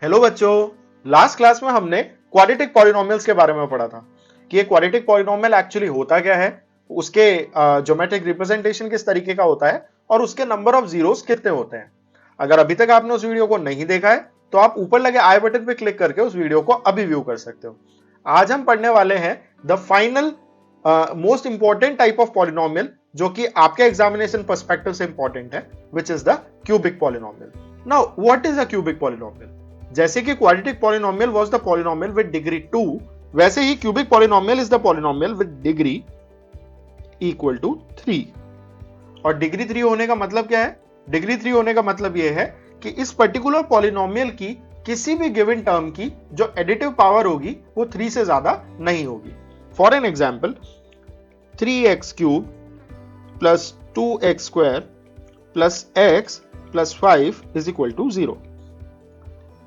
Hello बच्चों, last class में हमने क्वाड्रेटिक पॉलिनोमियल्स के बारे में पढ़ा था कि ये क्वाड्रेटिक पॉलिनोमियल एक्चुअली होता क्या है, उसके ज्योमेट्रिक रिप्रेजेंटेशन किस तरीके का होता है और उसके नंबर ऑफ जीरोस कितने होते हैं। अगर अभी तक आपने उस वीडियो को नहीं देखा है तो आप ऊपर लगे आई बटन पे क्लिक करके उस वीडियो को अभी व्यू कर सकते हो। आज हम पढ़ने वाले हैं the final most important type of polynomial जो कि आपके एग्जामिनेशन पर्सपेक्टिव से इंपॉर्टेंट है, which is the cubic polynomial. Now what is a cubic polynomial? जैसे कि quadratic polynomial was the polynomial with degree 2, वैसे ही cubic polynomial is the polynomial with degree equal to 3। और डिग्री 3 होने का मतलब क्या है? डिग्री 3 होने का मतलब यह है कि इस पर्टिकुलर पॉलिनोमियल की किसी भी गिवन टर्म की जो एडिटिव पावर होगी वो 3 से ज्यादा नहीं होगी। For an example, 3x cube plus 2x square plus x plus 5 is equal to 0।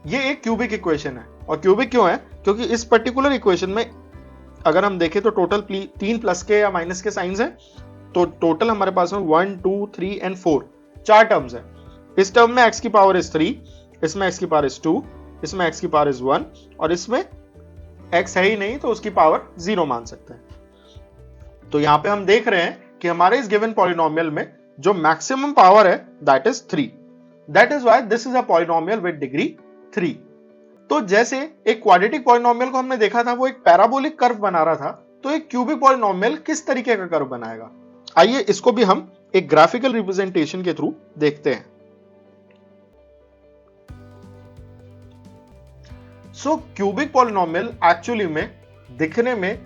ये एक क्यूबिक इक्वेशन है। और क्यूबिक क्यों है? क्योंकि इस पर्टिकुलर इक्वेशन में अगर हम देखें तो टोटल 3 प्लस के या माइनस के साइंस हैं, तो टोटल हमारे पास में 1 2 3 एंड 4 4 टर्म्स है। इस टर्म में x की पावर इज 3, इसमें x की पावर इज 2, इसमें x की पावर इज 1 और इसमें x है ही नहीं तो उसकी पावर 0 मान सकते हैं। तो यहां पे हम देख रहे हैं कि हमारे इस गिवन पॉलिनोमियल में जो मैक्सिमम पावर है that is 3। That is why this is a polynomial with degree 3। तो जैसे एक क्वाड्रेटिक पॉलिनोमियल को हमने देखा था वो एक पैराबोलिक कर्व बना रहा था, तो एक क्यूबिक पॉलिनोमियल किस तरीके का कर्व बनाएगा? आइए इसको भी हम एक ग्राफिकल रिप्रेजेंटेशन के थ्रू देखते हैं। सो क्यूबिक पॉलिनोमियल एक्चुअली में दिखने में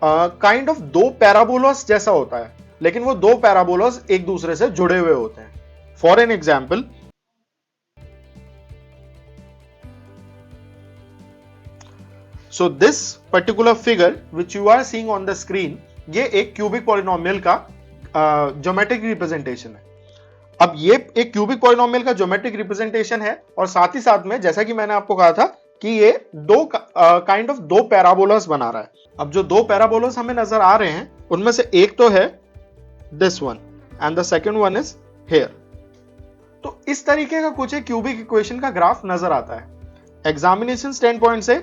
काइंड ऑफ दो पैराबोलास जैसा होता है, लेकिन वो दो पैराबोलास एक दूसरे से जुड़े हुए होते हैं। For an example, so this particular figure which you are seeing on the screen, ये एक क्यूबिक पॉलिनोमियल का ज्योमेट्रिक रिप्रेजेंटेशन है। अब ये एक क्यूबिक पॉलिनोमियल का ज्योमेट्रिक रिप्रेजेंटेशन है और साथ ही साथ में जैसा कि मैंने आपको कहा था कि ये दो पैराबोलास बना रहा है। अब जो दो पैराबोलास हमें नजर आ रहे हैं उनमें से एक तो है this one and the second one is here. तो इस तरीके का कुछ एक क्यूबिक इक्वेशन का ग्राफ नजर आता है। एग्जामिनेशन स्टैंड पॉइंट से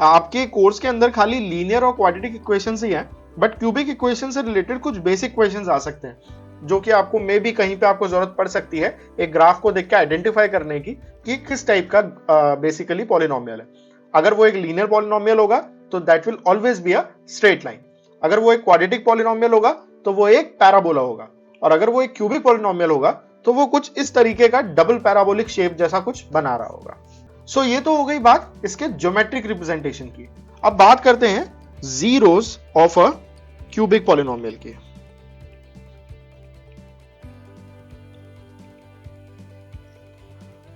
आपके कोर्स के अंदर खाली लीनियर और क्वाड्रेटिक इक्वेशंस ही हैं, बट क्यूबिक इक्वेशन से रिलेटेड कुछ बेसिक क्वेश्चंस आ सकते हैं जो कि आपको मे बी कहीं पे आपको जरूरत पड़ सकती है एक ग्राफ को देख के आइडेंटिफाई करने की कि किस टाइप का बेसिकली पॉलिनोमियल है। अगर वो एक लीनियर पॉलिनोमियल होगा तो that will always be a straight line. अगर वो एक क्वाड्रेटिक पॉलिनोमियल होगा तो वो एक पैराबोला होगा। और अगर वो एक क्यूबिक पॉलिनोमियल होगा तो वो कुछ इस तरीके का डबल पैराबोलिक शेप जैसा कुछ बना रहा होगा। सो ये तो हो गई बात इसके ज्योमेट्रिक रिप्रेजेंटेशन की। अब बात करते हैं zeros of a cubic polynomial की।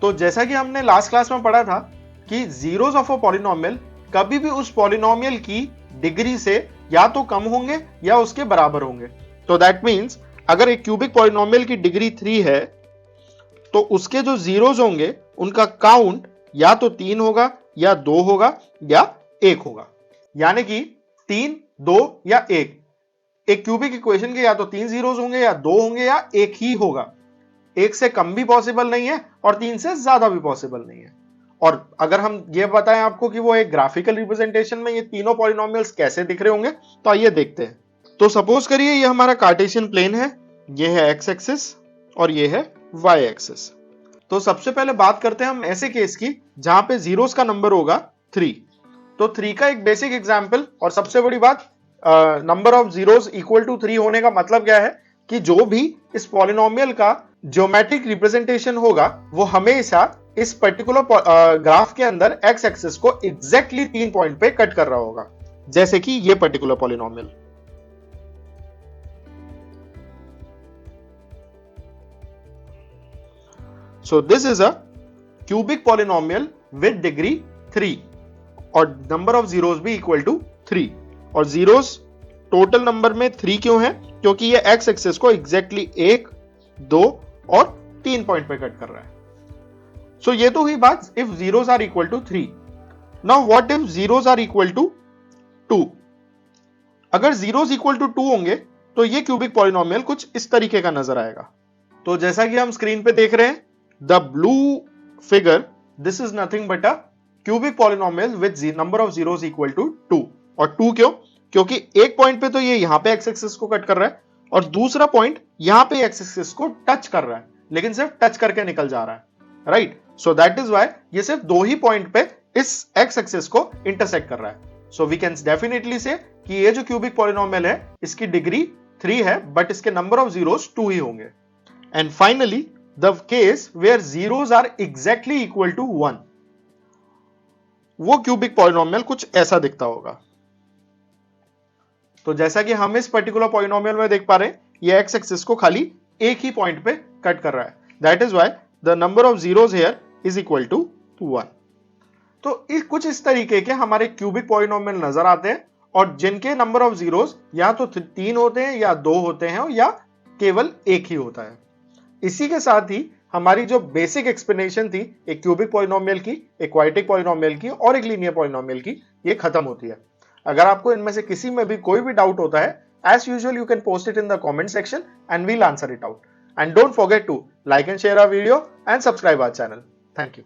तो जैसा कि हमने लास्ट क्लास में पढ़ा था कि जीरोस ऑफ अ पॉलिनोमियल कभी भी उस पॉलिनोमियल की डिग्री से या तो कम होंगे या उसके बराबर होंगे। तो दैट मींस अगर एक क्यूबिक पॉलिनोमियल की डिग्री 3 है तो उसके जो जीरोस होंगे उनका काउंट या तो 3 होगा या 2 होगा या 1 होगा। यानी कि 3, 2 या 1। एक क्यूबिक इक्वेशन के या तो 3 जीरोस होंगे या 2 होंगे या 1 ही होगा। 1 से कम भी पॉसिबल नहीं है और 3 से ज्यादा भी पॉसिबल नहीं है। और अगर हम ये बताएं आपको कि वो एक ग्राफिकल रिप्रेजेंटेशन में ये तीनों पॉलिनोमियल्स कैसे दिख रहे होंगे, तो आइए देखते हैं। तो सपोज करिए ये हमारा कार्टेशियन प्लेन है, ये है एक्स एक्सिस और ये है वाई एक्सिस। तो सबसे पहले बात करते हैं हम ऐसे केस की जहां पे जीरोस का नंबर होगा 3। तो 3 का एक बेसिक एग्जांपल और सबसे बड़ी बात, number of zeros equal to 3 होने का मतलब क्या है कि जो भी इस पॉलिनोमियल का ज्योमेट्रिक रिप्रेजेंटेशन होगा वो हमेशा इस पर्टिकुलर ग्राफ के अंदर एक्स एक्सिस को एग्जैक्टली 3 पॉइंट पे कट कर रहा होगा, जैसे कि ये particular polynomial. So this is a cubic polynomial with degree 3 और नंबर ऑफ जीरोस भी इक्वल टू 3। और जीरोस टोटल नंबर में 3 क्यों है? क्योंकि ये एक्स एक्सिस को एग्जैक्टली 1, 2 और 3 पॉइंट पे कट कर रहा है। सो ये तो हुई बात if zeros are equal to 3। Now what if zeros are equal to 2? अगर जीरोस इक्वल टू 2 होंगे तो ये क्यूबिक पॉलिनोमियल कुछ इस तरीके का नजर आएगा। तो जैसा कि हम स्क्रीन पे देख रहे हैं, the blue figure, this is nothing but a cubic polynomial with number of zeros equal to 2। और 2 क्यों? क्योंकि एक पॉइंट पे तो ये यहां पे एक्स एक्सिस को कट कर रहा है और दूसरा पॉइंट यहां पे एक्स एक्सिस को टच कर रहा है, लेकिन सिर्फ टच करके निकल जा रहा है, right? So that is why ये सिर्फ 2 ही पॉइंट पे इस एक्स एक्सिस को इंटरसेक्ट कर रहा है। सो वी कैन डेफिनेटली से कि ये जो क्यूबिक पॉलिनोमियल है इसकी डिग्री 3 है, बट इसके नंबर ऑफ जीरोस 2 ही होंगे। And finally the case where zeros are exactly equal to 1, वो क्यूबिक पॉलिनोमियल कुछ ऐसा दिखता होगा। तो जैसा कि हम इस पर्टिकुलर पॉलिनोमियल में देख पा रहे हैं, ये एक्स एक्सिस को खाली एक ही पॉइंट पे कट कर रहा है, that is why the number of zeros here is equal to 1। तो कुछ इस तरीके के हमारे क्यूबिक पॉलिनोमियल नजर आते हैं और जिनके नंबर ऑफ जीरोस या तो 3 होते हैं या 2 होते हैं या केवल एक ही होता है। इसी के साथ ही हमारी जो बेसिक एक्सप्लेनेशन थी एक क्यूबिक पॉलिनोमियल की, एक क्वाड्रेटिक पॉलिनोमियल की और एक लीनियर पॉलिनोमियल की, ये खत्म होती है। अगर आपको इनमें से किसी में भी कोई भी डाउट होता है, as usual you can post it in the comment section and we'll answer it out. And don't forget to like and share our video and subscribe our channel. Thank you.